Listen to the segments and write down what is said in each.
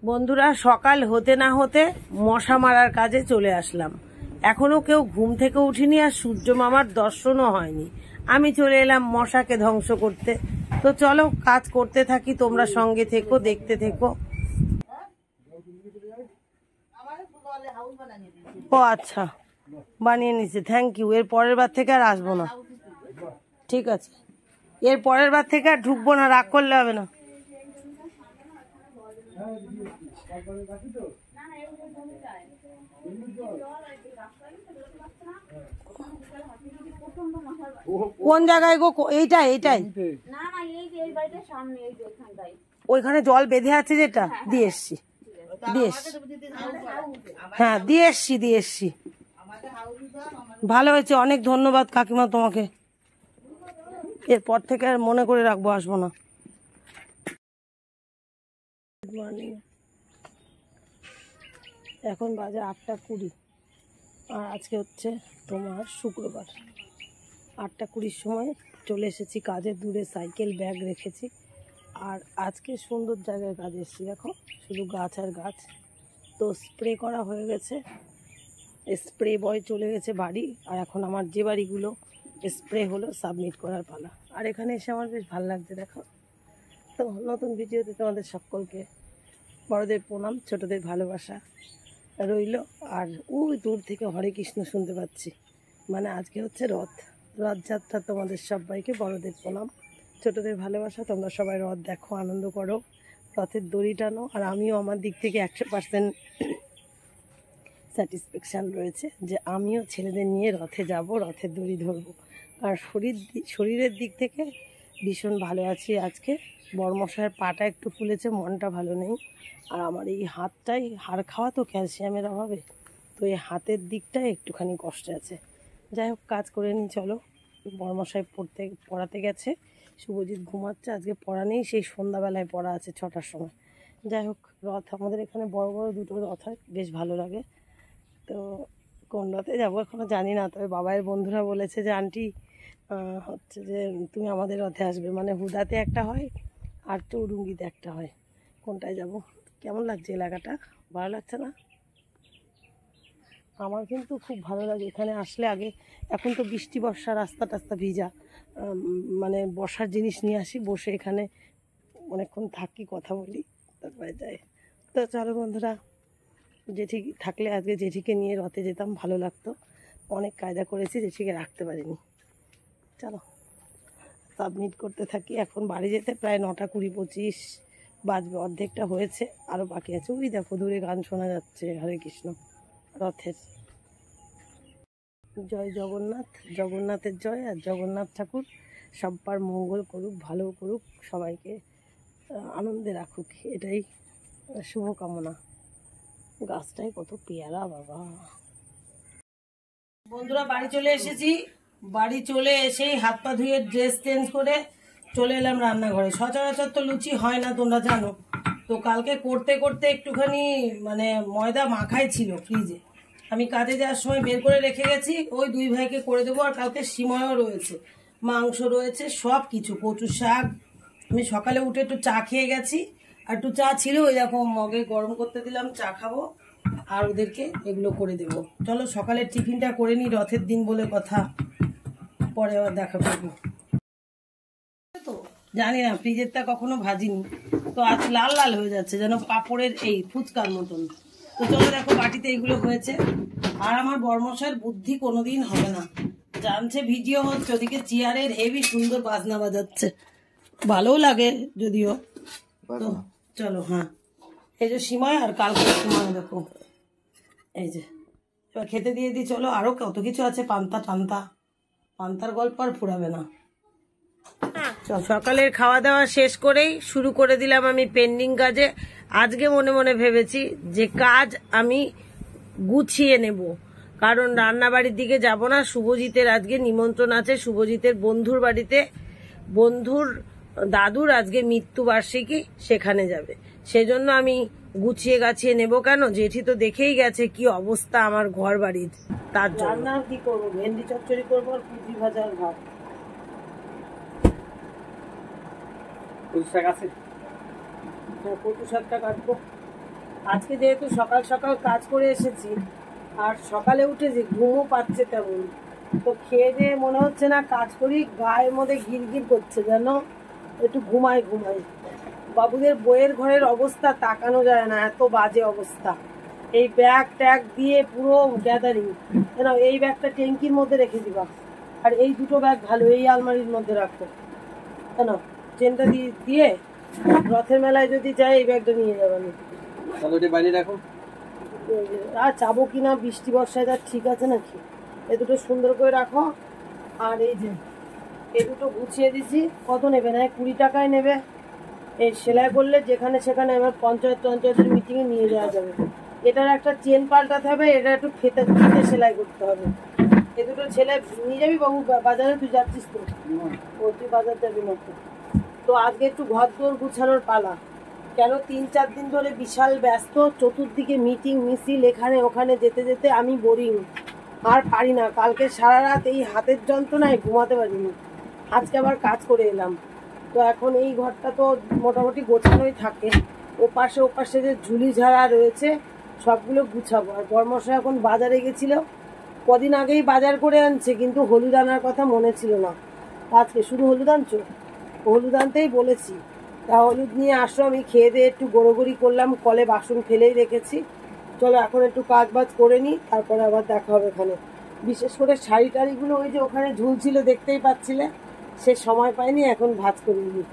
বন্ধুরা, সকাল হতে না হতে মশা মারার কাজে চলে আসলাম। এখনো কেউ ঘুম থেকে উঠিনি আর সূর্য মামার দর্শনও হয়নি। আমি চলে এলাম মশাকে ধ্বংস করতে। তো চলো কাজ করতে থাকি, তোমরা সঙ্গে থেকো, দেখতে থেকো। ও আচ্ছা, বানিয়ে নিচ্ছে, থ্যাংক ইউ। এর পরের বার থেকে আর আসবো না। ঠিক আছে, এর পরের বার থেকে আর ঢুকবো না, রাগ করলে হবে না। কোন জায়গায় গো? এইটাই এইটাই ওইখানে জল বেঁধে আছে যেটা দিয়ে এসছি, হ্যাঁ দিয়ে এসছি। ভালো হয়েছে, অনেক ধন্যবাদ কাকিমা তোমাকে। এরপর থেকে আর মনে করে রাখবো, আসবো না। এখন বাজে 8:20 আর আজকে হচ্ছে তোমার শুক্রবার। 8:20 সময় চলে এসেছি কাজে। দূরে সাইকেল ব্যাগ রেখেছি আর আজকে সুন্দর জায়গায় কাজে এসেছি। দেখো শুধু গাছ আর গাছ। তো স্প্রে করা হয়ে গেছে, স্প্রে বয় চলে গেছে বাড়ি। আর এখন আমার যে বাড়িগুলো স্প্রে হলো সাবমিট করার পালা। আর এখানে এসে আমার বেশ ভালো লাগছে। দেখো, তো নতুন ভিডিওতে তোমাদের সকলকে বড়দের প্রণাম, ছোটদের ভালোবাসা রইল। আর ওই দূর থেকে হরে কৃষ্ণ শুনতে পাচ্ছি, মানে আজকে হচ্ছে রথযাত্রা। তোমাদের সবাইকে বড়দের প্রণাম, ছোটদের ভালোবাসা। তোমরা সবাই রথ দেখো, আনন্দ করো, রথের দড়ি টানো। আর আমিও আমার দিক থেকে 100% স্যাটিসফ্যাকশান রয়েছে যে আমিও ছেলেদের নিয়ে রথে যাব, রথের দড়ি ধরবো। আর শরীরের দিক থেকে ভীষণ ভালো আছি আজকে। বড়মশাইয়ের পাটা একটু ফুলেছে, মনটা ভালো নেই। আর আমার এই হাতটাই, হাড় খাওয়া তো ক্যালসিয়ামের অভাবে, তো এই হাতের দিকটাই একটুখানি কষ্ট আছে। যাই হোক, কাজ করে নিই চলো। বড়মশাই পড়াতে গেছে, শুভজিৎ ঘুমাচ্ছে। আজকে পড়া নেই, সেই সন্ধ্যাবেলায় পড়া আছে 6টার সময়। যাই হোক, রথ আমাদের এখানে বড় বড় দুটো রথ হয়, বেশ ভালো লাগে। তো কোন রথে যাবো এখনও জানি না, তবে বাবাইয়ের বন্ধুরা বলেছে যে আন্টি হচ্ছে যে তুমি আমাদের রথে আসবে, মানে হুদাতে একটা হয় আর চৌরুঙ্গিতে একটা হয়। কোনটায় যাব? কেমন লাগছে এলাকাটা? ভালো লাগছে না? আমার কিন্তু খুব ভালো লাগে এখানে আসলে। আগে, এখন তো বৃষ্টি বর্ষা, রাস্তা টাস্তা ভিজা, মানে বসার জিনিস নিয়ে আসি, বসে এখানে অনেকক্ষণ থাকি, কথা বলি, তারপরে যাই। তো চলো বন্ধুরা, জেঠি থাকলে আজকে জেঠিকে নিয়ে রথে যেতাম, ভালো লাগতো। অনেক কায়দা করেছি, জেঠিকে রাখতে পারিনি। চলো সাবমিট করতে থাকি। এখন বাড়ি যেতে প্রায় 9টা 20-25 বাজবে, অর্ধেকটা হয়েছে, আরও বাকি আছে। ওই দেখো দূরে গান শোনা যাচ্ছে, হরে কৃষ্ণ রথের। জয় জগন্নাথ, জগন্নাথের জয়। আর জগন্নাথ ঠাকুর সব্বার মঙ্গল করুক, ভালো করুক, সবাইকে আনন্দে রাখুক, এটাই শুভকামনা। গাছটাই কত পেয়ারা বাবা। বন্ধুরা, বাড়ি চলে এসেছি। বাড়ি চলে এসেই হাত পা ধুয়ে ড্রেস চেঞ্জ করে চলে এলাম রান্নাঘরে। সচরাচর তো লুচি হয় না, তোমরা জানো। তো কালকে করতে করতে একটুখানি মানে ময়দা মাখাই ছিল ফ্রিজে, আমি কাজে যাওয়ার সময় বের করে রেখে গেছি। ওই দুই ভাইকে করে দেবো। আর কালকে সিময়ও রয়েছে, মাংস রয়েছে, সব কিছু, কচু শাক। আমি সকালে উঠে একটু চা খেয়ে গেছি, আর একটু চা ছিল, ওই দেখো মগে গরম করতে দিলাম, চা খাবো আর ওদেরকে এগুলো করে দেবো। চলো সকালের টিফিনটা করে নিই, রথের দিন বলে কথা, পরে আবার দেখা করবো। তো জানি না, ফ্রিজেরটা কখনো ভাজিনি, তো আজ লাল লাল হয়ে যাচ্ছে যেন পাপড়ের এই ফুচকার মতন। তো চলো দেখো বাটিতে এইগুলো হয়েছে। আর আমার বড়মশাইয়ের বুদ্ধি কোনোদিন হবে না, জানছে ভিডিও হচ্ছে, ওদিকে চেয়ারের হেভি সুন্দর বাজনা বাজাচ্ছে, ভালোও লাগে যদিও। তো চলো, হ্যাঁ এই যে সিময়, আর কালকে সিময় দেখো, এই যে এবার খেতে দিয়ে দিই। চলো, আরো কত কিছু আছে, পান্তা টান্তা, পান্তার গল্প আর ফুরাবে না। সকালের খাওয়া দাওয়া শেষ করেই শুরু করে দিলাম আমি পেন্ডিং কাজে। আজকে মনে মনে ভেবেছি যে কাজ আমি গুছিয়ে নেব, কারণ রান্নাবাড়ির দিকে যাব না। শুভজিতের আজকে নিমন্ত্রণ আছে, শুভজিতের বন্ধুর বাড়িতে, বন্ধুর দাদুর আজকে মৃত্যুবার্ষিকী, সেখানে যাবে। সেজন্য আমি গুছিয়ে গাছিয়ে নেব। কেন, জেঠি তো দেখেই গেছে কি অবস্থা আমার ঘর বাড়ির। তার জন্য রান্না কি করবো, ভেন্ডি চচ্চড়ি করবো আর কুচি ভাজা আর ভাত। কচু শাক আছে, কচু শাকটা কাটবো। আজকে যেহেতু সকাল সকাল কাজ করে এসেছি আর সকালে উঠে যে ঘুমও পাচ্ছে তেমন, তো খেয়ে দিয়ে মনে হচ্ছে না কাজ করি, গায়ের মধ্যে গিরগির করছে যেন একটু ঘুমাই ঘুমাই। বাবুদের বইয়ের ঘরের অবস্থা তাকানো যায় না, এত বাজে অবস্থা। এই ব্যাগ ট্যাগ দিয়ে পুরো গ্যাদারিং। কেন এই ব্যাগটা ট্যাঙ্কির মধ্যে রেখে দিবা, আর এই দুটো ব্যাগ ভালো এই আলমারির মধ্যে রাখো। কেন চেনটা দিয়ে দিয়ে রথের মেলায় যদি যাই এই ব্যাগটা নিয়ে যাবেন, বাইরে রাখো। আর যাবো কিনা বৃষ্টি বর্ষায় তার ঠিক আছে নাকি? এ দুটো সুন্দর করে রাখো। আর এই যে এ দুটো গুছিয়ে দিছি, কত নেবে? না 20 টাকায় নেবে। এই সেলাই করলে যেখানে সেখানে আমার পঞ্চায়েতের মিটিংয়ে নিয়ে যাওয়া যাবে। এটার একটা চেন পাল্টাতে হবে, এটা একটু ফিতে সেলাই করতে হবে। এ দুটো ছেলে নিয়ে যাবি বাবু বাজারে? তুই যাচ্ছিস তো? ও তুই বাজার যাবি না তো? তো আজকে একটু ঘর দোর গুছানোর পালা। কেন 3-4 দিন ধরে বিশাল ব্যস্ত, চতুর্দিকে মিটিং মিছিল, এখানে ওখানে যেতে যেতে আমি বোরিং, আর পারি না। কালকে সারা রাত এই হাতের যন্ত্রণায় ঘুমাতে পারিনি, আজকে আবার কাজ করে এলাম। তো এখন এই ঘরটা তো মোটামুটি গোছানোই থাকে, ওপাশে যে ঝুলি ঝাড়া রয়েছে সবগুলো গুছাবো। আর বড়মশাই এখন বাজারে গেছিল, কদিন আগেই বাজার করে আনছে, কিন্তু হলুদ আনার কথা মনে ছিল না। আজকে শুধু হলুদ আনছো? হলুদ আনতেই বলেছি, তা হলুদ নিয়ে আসো। আমি খেয়ে দিয়ে একটু গোড়োগড়ি করলাম, কলে বাসন ফেলেই রেখেছি। চলো এখন একটু কাজ বাজ করে নিই, তারপরে আবার দেখা হবে এখানে। বিশেষ করে শাড়ি টাড়িগুলো ওই যে ওখানে ঝুলছিল দেখতেই পাচ্ছিলে, সে সময় পাইনি, এখন ভাঁজ করে নিই।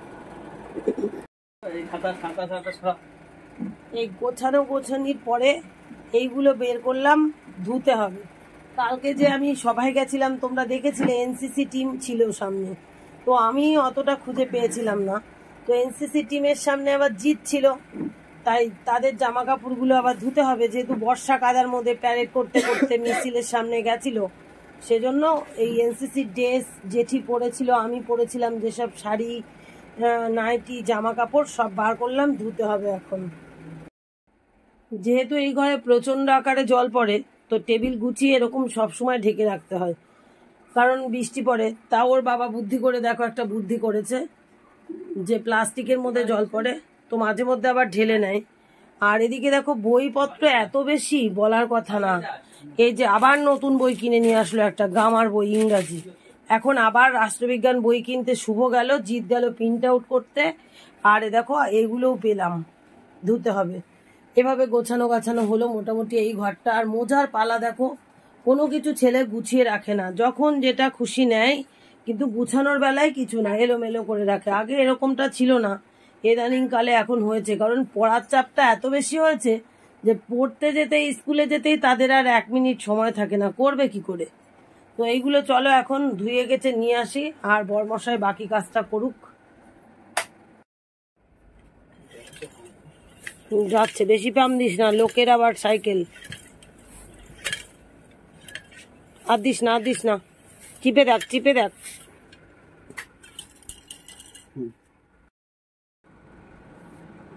এই গোছানির পরে এইগুলো বের করলাম, ধুতে হবে। কালকে যে আমি সভায় গেছিলাম তোমরা দেখেছিলে, এনসিসি টিম ছিল সামনে, তো আমি অতটা খুঁজে পেয়েছিলাম না। তো এনসিসি টিমের সামনে আবার জিত ছিল, তাই তাদের জামা কাপড়গুলো আবার ধুতে হবে, যেহেতু বর্ষা কাদার মধ্যে প্যারেড করতে করতে মিছিলের সামনে গেছিল। সেজন্য এই এনসিসি ড্রেস জেঠি পরেছিল, আমি পরেছিলাম যেসব শাড়ি নাইটি জামা কাপড় সব বার করলাম, ধুতে হবে এখন। যেহেতু এই ঘরে প্রচন্ড আকারে জল পড়ে, তো টেবিল গুছিয়ে এরকম সবসময় ঢেকে রাখতে হয়, কারণ বৃষ্টি পড়ে। তা ওর বাবা বুদ্ধি করে, দেখো একটা বুদ্ধি করেছে, যে প্লাস্টিকের মধ্যে জল পড়ে তো মাঝে মধ্যে আবার ঢেলে নেয়। আর এদিকে দেখো বইপত্র এত বেশি বলার কথা না। এই যে আবার নতুন বই কিনে নিয়ে আসলো, একটা গ্রামার বই ইংরাজি। এখন আবার রাষ্ট্রবিজ্ঞান বই কিনতে শুভ গেল, জিত গেল প্রিন্ট আউট করতে। আর দেখো এগুলোও পেলাম, ধুতে হবে। এভাবে গোছানো গাছানো হলো মোটামুটি এই ঘরটা। আর মোজার পালা দেখো, কোনো কিছু ছেলে গুছিয়ে রাখে না, যখন যেটা খুশি নেয়, কিন্তু গুছানোর বেলায় কিছু না, এলোমেলো করে রাখে। আগে এরকমটা ছিল না, ইদানিং কালে এখন হয়েছে, কারণ পড়ার চাপটা এত বেশি হয়েছে যে পড়তে যেতেই স্কুলে যেতেই তাদের আর 1 মিনিট সময় থাকে না, করবে কি করে। তো এইগুলো চলো এখন ধুয়ে গেছে নিয়ে আসি, আর বরমশাই বাকি কাজটা করুক। যাচ্ছে, বেশি পাম দিস না, লোকের আবার সাইকেল। আর দিস না, চিপে দেখ।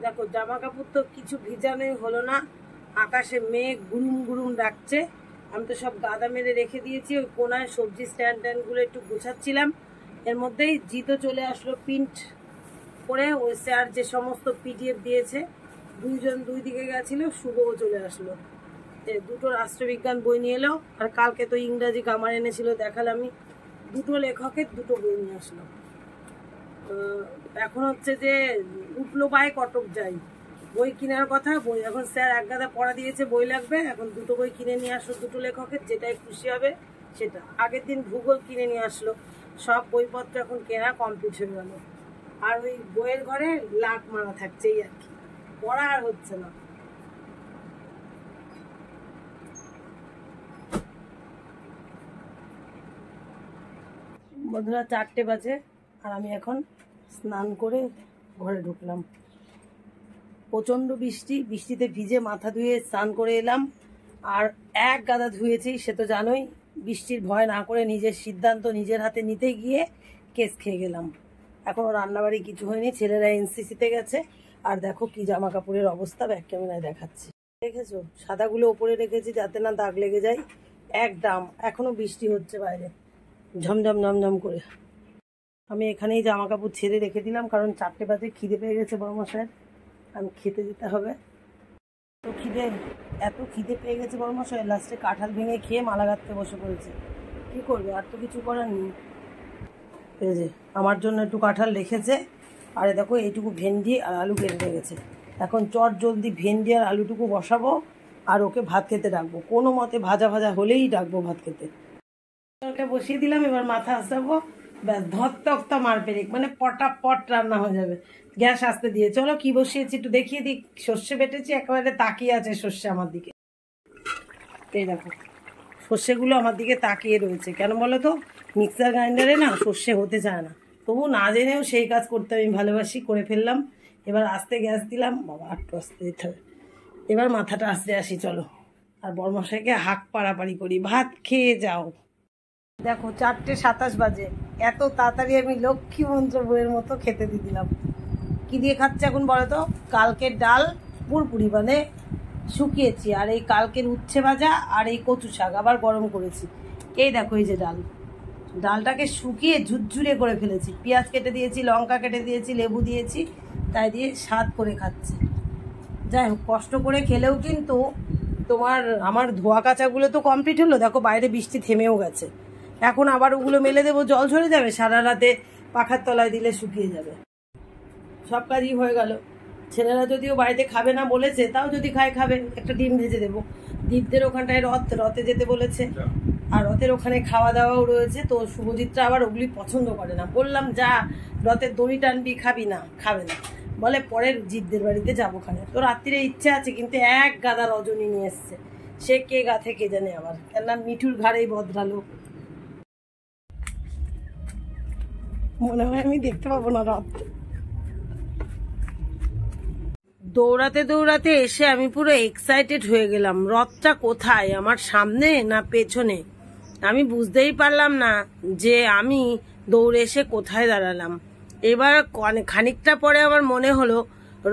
দেখো জামা কাপড় তো কিছু ভিজানোই হলো না, আকাশে মেঘ গুরুম গুরুম ডাকছে। আমি তো সব গাদা মেরে রেখে দিয়েছি, ওই কোনায় সবজি স্ট্যান্ড গুলো একটু গোছাচ্ছিলাম। এর মধ্যেই জিতও চলে আসলো প্রিন্ট করে, ওই স্যার যে সমস্ত পিডিএফ দিয়েছে, দুইজন দুই দিকে গেছিল, শুভও চলে আসলো। দুটো রাষ্ট্রবিজ্ঞান বই নিয়ে এলো, আর কালকে তো ইংরাজি গ্রামার এনেছিল, দেখালামই। দুটো লেখকের দুটো বই নিয়ে আসলো। এখন হচ্ছে যে উঠলো পায়ে কটক যাই, বই কেনার কথা। বই এখন স্যার এক গাদা পড়া দিয়েছে, বই লাগবে, এখন দুটো বই কিনে নিয়ে আসলো, দুটো লেখকের, যেটাই খুশি হবে সেটা। আগের দিন ভূগোল কিনে নিয়ে আসলো, সব বইপত্র এখন কেনা কমপ্লিট হয়ে গেল। আর ওই বইয়ের ঘরে লাট মারা থাকছে, এই আর কি, পড়া আর হচ্ছে না। বন্ধুরা 4টে বাজে, আর আমি এখন স্নান করে ঘরে ঢুকলাম। প্রচণ্ড বৃষ্টিতে ভিজে মাথা ধুয়ে স্নান করে এলাম, আর এক গাদা ধুয়েছি। সে তো জানোই, বৃষ্টির ভয় না করে নিজের সিদ্ধান্ত নিজের হাতে নিতে গিয়ে কেস খেয়ে গেলাম। এখনও রান্নাবাড়ি কিছু হয়নি, ছেলেরা এনসিসিতে গেছে। আর দেখো কি জামা কাপড়ের অবস্থা, ব্যাক ক্যামেরায় দেখাচ্ছি। দেখেছো, সাদাগুলো ওপরে রেখেছি যাতে না দাগ লেগে যায়। একদম এখনো বৃষ্টি হচ্ছে বাইরে, ঝমঝম করে। আমি এখানেই জামা কাপড় ছেড়ে রেখে দিলাম, কারণ 4টে বাজে খিদে পেয়ে গেছে বড়মশাইয়ের, আমি খেতে যেতে হবে। তো এত খিদে পেয়ে গেছে বর্মশাই, লাস্টে কাঁঠাল ভেঙে খেয়ে মালা গাঁথতে বসে পড়েছে। কি করবে, আর তো কিছু করার নেই। এই যে আমার জন্য একটু কাঁঠাল রেখেছে, আরে দেখো এইটুকু ভেন্ডি আর আলু কেটে গেছে। এখন চট জলদি ভেন্ডি আর আলুটুকু বসাবো আর ওকে ভাত খেতে ডাকবো। কোনো মতে ভাজা ভাজা হলেই ডাকবো ভাত খেতে। বসিয়ে দিলাম, এবার মাথা আসাবো, ব্যাস ধত্তকতা মার পেরেক, মানে পটাপট রান্না হয়ে যাবে। গ্যাস আসতে দিয়ে চলো কি বসিয়েছি একটু দেখিয়ে দিই। সর্ষে বেটেছি, একেবারে তাকিয়ে আছে সর্ষে আমার দিকে। এই দেখো সর্ষেগুলো আমার দিকে তাকিয়ে রয়েছে, কেন বলো তো? মিক্সার গ্রাইন্ডারে না সর্ষে হতে চায় না, তবু না জেনেও সেই কাজ করতে আমি ভালোবাসি, করে ফেললাম। এবার আস্তে গ্যাস দিলাম, বাবা একটু আস্তে দিতে হবে। এবার মাথাটা আস্তে আসি চলো, আর বড়মশাইকে হাঁক পাড়াপাড়ি করি, ভাত খেয়ে যাও। দেখো 4:27 বাজে, এত তাড়াতাড়ি আমি লক্ষ্মী মন্ত্র বইয়ের মতো খেতে দিয়ে দিলাম। কি দিয়ে খাচ্ছে এখন বলো তো? কালকের ডাল পুরপুরি মানে শুকিয়েছি, আর এই কালকের উচ্ছে ভাজা আর এই কচু শাক আবার গরম করেছি। এই দেখো এই যে ডালটাকে শুকিয়ে ঝুরঝুরে করে ফেলেছি, পেঁয়াজ কেটে দিয়েছি, লঙ্কা কেটে দিয়েছি, লেবু দিয়েছি, তাই দিয়ে স্বাদ করে খাচ্ছে। যাই হোক, কষ্ট করে খেলেও কিন্তু আমার ধোয়া কাচাগুলো তো কমপ্লিট হলো। দেখো বাইরে বৃষ্টি থেমেও গেছে, এখন আবার ওগুলো মেলে দেবো, জল ঝরে যাবে, সারা রাতে পাখার তলায় দিলে শুকিয়ে যাবে। সব কাজই হয়ে গেল। ছেলেরা যদিও বাড়িতে খাবে না বলেছে, তাও যদি খাবে, একটা ডিম ভেজে দেবো। দীপদের ওখানটায় রথে যেতে বলেছে, আর রথের ওখানে খাওয়া দাওয়াও রয়েছে। তো শুভজিৎরা আবার ওগুলি পছন্দ করে না। বললাম যা রথের দড়ি টানবি, খাবি না, খাবে না, বলে পরের জিতদের বাড়িতে যাবো খানে। তো রাত্রিরে ইচ্ছে আছে, কিন্তু এক গাদা রজনী নিয়ে এসছে, সে কে গাথে কে জানে। আবার কেননা মিঠুর ঘাড়েই বদরালো, মনে হয় আমি দেখতে পাবো না রথ। দৌড়াতে দৌড়াতে এসে আমি পুরো এক্সাইটেড হয়ে গেলাম। রথটা কোথায়, আমার সামনে না পেছনে? আমি বুঝতেই পারলাম না যে আমি দৌড়ে এসে কোথায় দাঁড়ালাম। এবার খানিকটা পরে আমার মনে হলো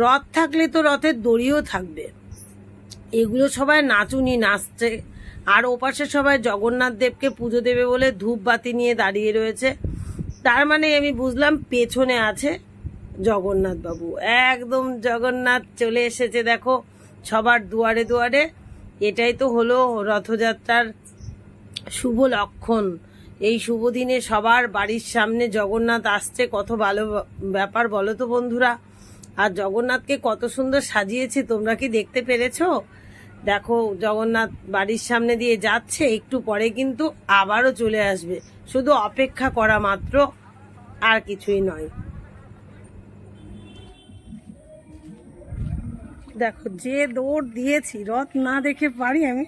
রথ থাকলে তো রথের দড়িও থাকবে। এগুলো সবাই নাচুনি নাচছে, আর ওপাশে সবাই জগন্নাথ দেবকে পুজো দেবে বলে ধূপ বাতি নিয়ে দাঁড়িয়ে রয়েছে। তার মানে আমি বুঝলাম পেছনে আছে জগন্নাথ বাবু। একদম জগন্নাথ চলে এসেছে দেখো সবার দুয়ারে দুয়ারে। এটাই তো হলো রথযাত্রার শুভ লক্ষণ। এই শুভ দিনে সবার বাড়ির সামনে জগন্নাথ আসছে, কত ভালো ব্যাপার বলো তো বন্ধুরা। আর জগন্নাথকে কত সুন্দর সাজিয়েছে, তোমরা কি দেখতে পেরেছো? দেখো জগন্নাথ বাড়ির সামনে দিয়ে যাচ্ছে, একটু পরে কিন্তু আবারও চলে আসবে, শুধু অপেক্ষা করা মাত্র, আর কিছুই নয়। দেখো যে দৌড় দিয়েছি, রথ না দেখে পারি আমি।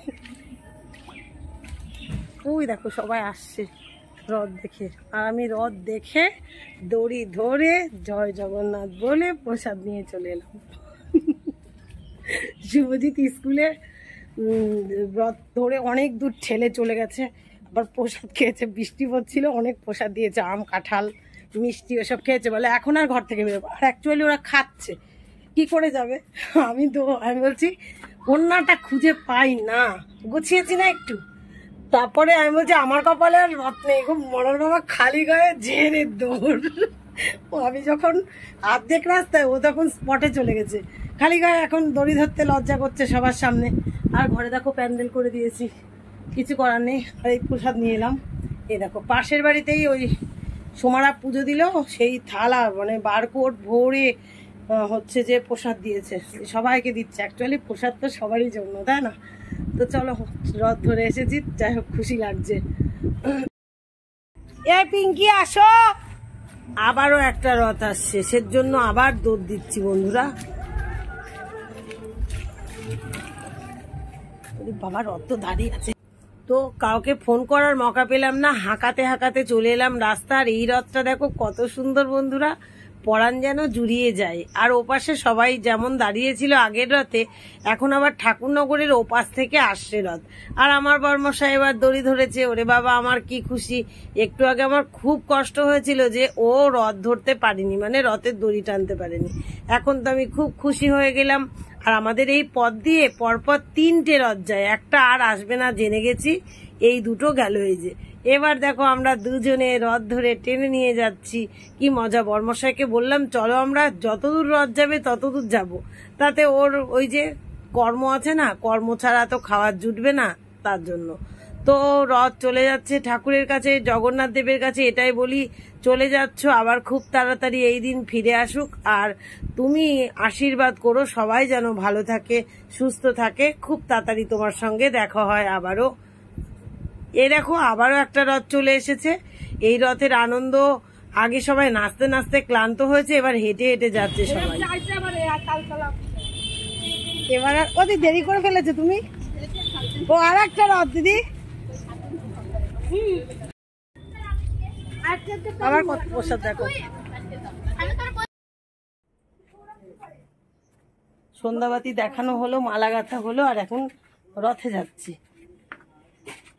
ওই দেখো সবাই আসছে রথ দেখে, আর আমি রথ দেখে দড়ি ধরে জয় জগন্নাথ বলে প্রসাদ নিয়ে চলে এলাম। শুভজিৎ স্কুলে রথ ধরে অনেক দূর ঠেলে চলে গেছে, আবার প্রসাদ খেয়েছে, বৃষ্টি পড়ছিল, অনেক প্রসাদ দিয়েছে, আম কাঁঠাল মিষ্টি ওসব খেয়েছে, বলে এখন আর ঘর থেকে বেরোবো। আর অ্যাকচুয়ালি ওরা খাচ্ছে, কি করে যাবে? আমি বলছি কন্যাটা খুঁজে পাই না, গুছিয়েছি না একটু। তারপরে আমি বলছি আমার কপালে আর রথ নেই, খুব মরণ বাবা খালি গায়ে ঝেড়ে দৌড়। আমি যখন অর্ধেক রাস্তায়, ও তখন স্পটে চলে গেছে খালি গায়ে। এখন দড়ি ধরতে লজ্জা করছে সবার সামনে। আর ঘরে দেখো প্যান্ডেল করে দিয়েছি, কিছু করার নেই। আর এই প্রসাদ নিয়ে এলাম। এই দেখো পাশের বাড়িতেই ওই সোমারা পুজো দিল, সেই থালা মানে বারকোট ভরে হচ্ছে যে প্রসাদ দিয়েছে, সবাইকে দিচ্ছে। অ্যাকচুয়ালি প্রসাদ তো সবারই জন্য, তাই না? তো চলো রথ ধরে এসেছি, যাই হোক খুশি লাগছে। এই পিঙ্কি আসো, আবারও একটা রথ আসছে, সের জন্য আবার দৌড় দিচ্ছি বন্ধুরা। বাবা রথ তো দাঁড়িয়ে আছে, তো কাউকে ফোন করার মৌকা পেলাম না, হাঁকাতে হাঁকাতে চলে এলাম রাস্তা। আর এই রথটা দেখো কত সুন্দর বন্ধুরা, পরাণ যেন জুড়িয়ে যায়। আর ওপাশে সবাই যেমন দাঁড়িয়েছিল আগের রথে, এখন আবার ঠাকুরনগরের ওপাশ থেকে আসছে রথ। আর আমার বর্মশাই এবার দড়ি ধরেছে। ওরে বাবা আমার কি খুশি। একটু আগে আমার খুব কষ্ট হয়েছিল যে ও রথ ধরতে পারেনি, মানে রথের দড়ি টানতে পারেনি। এখন তো আমি খুব খুশি হয়ে গেলাম। আর আমাদের এই পথ দিয়ে পরপর 3টে রথ যায়, একটা আর আসবে না জেনে গেছি, এই দুটো গেল। এই যে এবার দেখো আমরা দুজনে রথ ধরে টেনে নিয়ে যাচ্ছি, কি মজা। বর্মশাইকে বললাম চলো আমরা যতদূর রথ যাবে ততদূর যাব, তাতে ওর ওই যে কর্ম আছে না, কর্ম ছাড়া তো খাওয়ার জুটবে না, তার জন্য। তো রথ চলে যাচ্ছে ঠাকুরের কাছে, জগন্নাথ দেবের কাছে। এটাই বলি, চলে যাচ্ছ আবার খুব তাড়াতাড়ি এই দিন ফিরে আসুক। আর তুমি আশীর্বাদ করো সবাই যেন ভালো থাকে, সুস্থ থাকে, খুব তাড়াতাড়ি তোমার সঙ্গে দেখা হয় আবারও। এই দেখো আবারও একটা রথ চলে এসেছে। এই রথের আনন্দ, আগে সবাই নাচতে নাচতে ক্লান্ত হয়েছে, এবার হেঁটে হেঁটে যাচ্ছে সবাই। এবার ওদের দেরি করে ফেলেছে তুমি। ও আর একটা রথ দিদি, আবার কত প্রসাদ দেখো। সন্ধ্যাবাতি দেখানো হলো, মালা গাঁথা হলো, আর এখন রথে যাচ্ছি,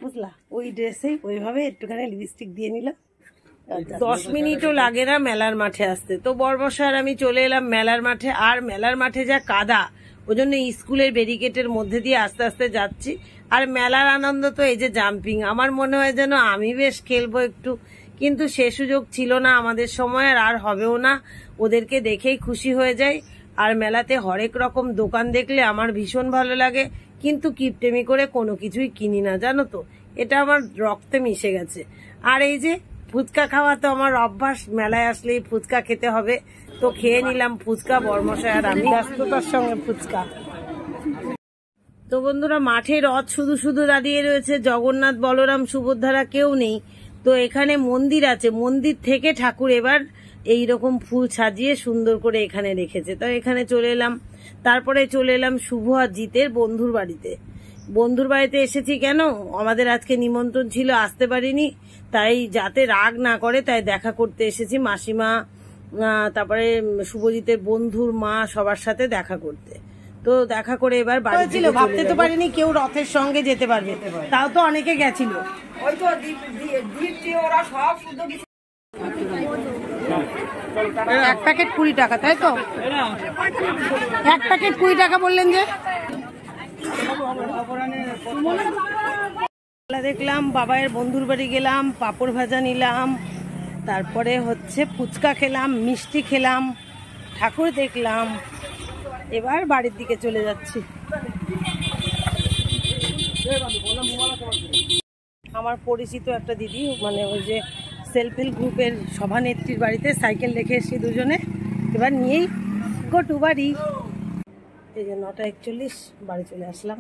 বুঝলা। ওই ড্রেসেই ওইভাবে একটুখানি লিপস্টিক দিয়ে নিলাম। 10 মিনিটও লাগে না মেলার মাঠে আসতে। তো বর্বশা আর আমি চলে এলাম মেলার মাঠে। আর মেলার মাঠে যা কাদা, ওই জন্য স্কুলের ব্যারিকেডের মধ্যে দিয়ে আস্তে আস্তে যাচ্ছি। আর মেলার আনন্দ তো এই যে জাম্পিং, আমার মনে হয় যেন আমি বেশ খেলবো একটু, কিন্তু সে সুযোগ ছিল না আমাদের সময়, আর হবেও না। ওদেরকে দেখেই খুশি হয়ে যায়। আর মেলাতে হরেক রকম দোকান দেখলে আমার ভীষণ ভালো লাগে, কিন্তু কিপটেমি করে কোনো কিছুই কিনি না, জানো তো, এটা আমার রক্তে মিশে গেছে। আর এই যে ফুচকা খাওয়া তো আমার অভ্যাস, মেলায় আসলেই ফুচকা খেতে হবে। তো খেয়ে নিলাম ফুচকা, বর্মশাই আর আমি, ব্যস্ততার সঙ্গে ফুচকা। তো বন্ধুরা, মাঠে রথ শুধু শুধু দাঁড়িয়ে রয়েছে, জগন্নাথ বলরাম সুভদ্রা কেউ নেই। তো এখানে মন্দির আছে, মন্দির থেকে ঠাকুর এবার এইরকম ফুল সাজিয়ে সুন্দর করে এখানে রেখেছে। তো এখানে চলে এলাম। তারপরে চলে এলাম শুভ আর জিতের বন্ধুর বাড়িতে। বন্ধুর বাড়িতে এসেছি কেন, আমাদের আজকে নিমন্ত্রণ ছিল, আসতে পারিনি, তাই যাতে রাগ না করে তাই দেখা করতে এসেছি। মাসিমা, তারপরে শুভজিতের বন্ধুর মা, সবার সাথে দেখা করতে। তো দেখা করে এবার বাড়ি ছিল, ভাবতে তো পারিনি কেউ রথের সঙ্গে যেতে পারবে, তাও তো অনেকে গেছিল। ওই তো ওরা সব শুদ্ধ কিছু। 1 প্যাকেট 20 টাকা, তাই তো? 1 প্যাকেট 20 টাকা বললেন যে। দেখলাম বাবায়ের বন্ধুর বাড়ি গেলাম, পাঁপড় ভাজা নিলাম, তারপরে হচ্ছে ফুচকা খেলাম, মিষ্টি খেলাম, ঠাকুর দেখলাম। এবার বাড়ির দিকে চলে যাচ্ছি। আমার পরিচিত একটা দিদি, মানে ওই যে সেলফ হেল্প গ্রুপের সভানেত্রীর বাড়িতে সাইকেল রেখে এসেছি দুজনে, এবার নিয়েই গো টু বাড়ি। এই যে 9টা 41 বাড়ি চলে আসলাম।